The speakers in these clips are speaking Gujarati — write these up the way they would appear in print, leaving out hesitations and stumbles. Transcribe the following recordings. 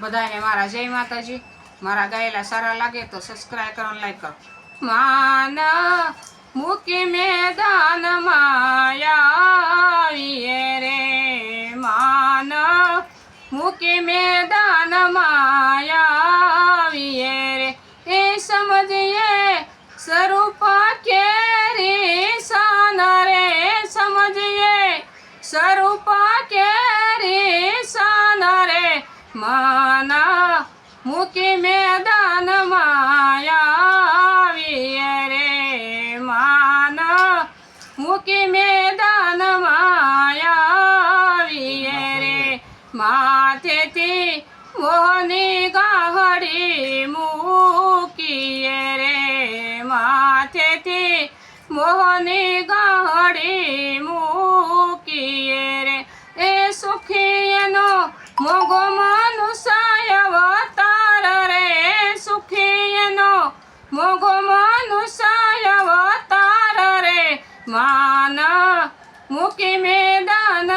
બધાને મારા જય માતાજી। મારા ગાયેલા સારા લાગે તો સબસ્ક્રાઈબ કરો, લાઈક કરો। માન મૂકી મેદાન આવીએ રે, માન મૂકી મેદાન આવીએ રે, એ સમજીએ સ્વરૂપ કેરી શાન રે, સમજીએ સ્વરૂપ કેરી શાન રે, માન મૂકી મેદાન આવીએ રે, માન મૂકી મેદાન આવીએ રે, માથેથી મોહની ગાહડી મૂકીએ રે, માથેથી મોહની ગાહડી મૂકીએ રે, એ સુખી એનો મોગો મનુષ્ય અવતાર રે, સુખી એનો મોગો મનુષ્ય અવતાર રે, માન મૂકી મેદાન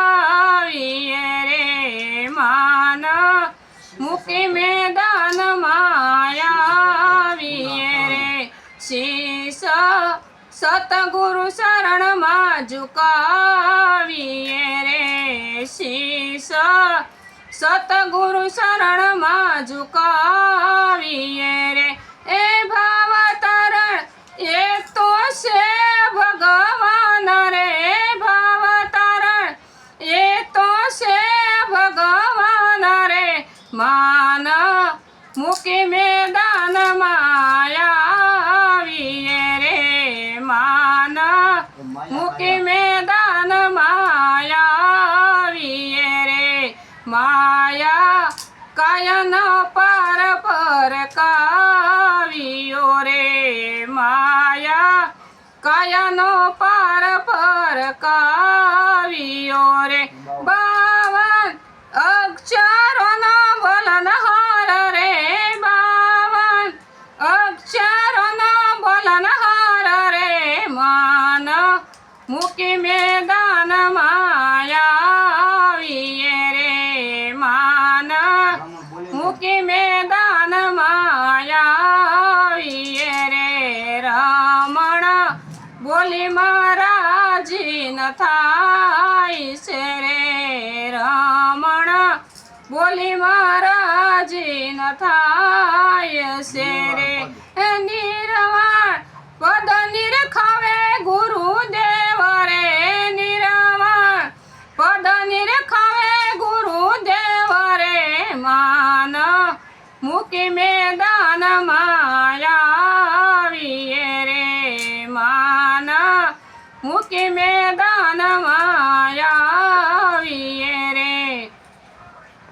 આવીએ રે, માન મૂકી મેદાન આવીએ રે, શીશ સતગુરુ શરણમાં ઝુકાવીએ રે, શીશ સતગુરુ શરણમાં ઝુકાવીએ રે, એ ભાવ તરણ એ તો છે ભગવાન રે, ભાવ તરણ એ તો છે ભગવાન રે, માન મૂકી મેદાન આવીએ રે, માન મૂકી મેદાન આવીએ રે, માયા કાયન પાર પર કાવ્યો રે, માયા કાયનો પાર પર કાવ્યો રે, 52 અક્ષરોનો બોલનહાર રે, 52 અક્ષરોનો બોલનહાર રે, માન મૂકી મેદાન આવીએ રે, માન મૂકી મેદાન આવીએ રે, રમણ બોલી મહારાજી ન થાય છે રે, રમણ બોલી મહારાજી ન થાય છે રે, નિર્વાણ પદ નિરખાવે ગુરુદેવ રે, નિર્વાણ પદ નિરખાવે ગુરુદેવ રે, માન મૂકી મેદાન આવીએ રે, માન મૂકી મેદાન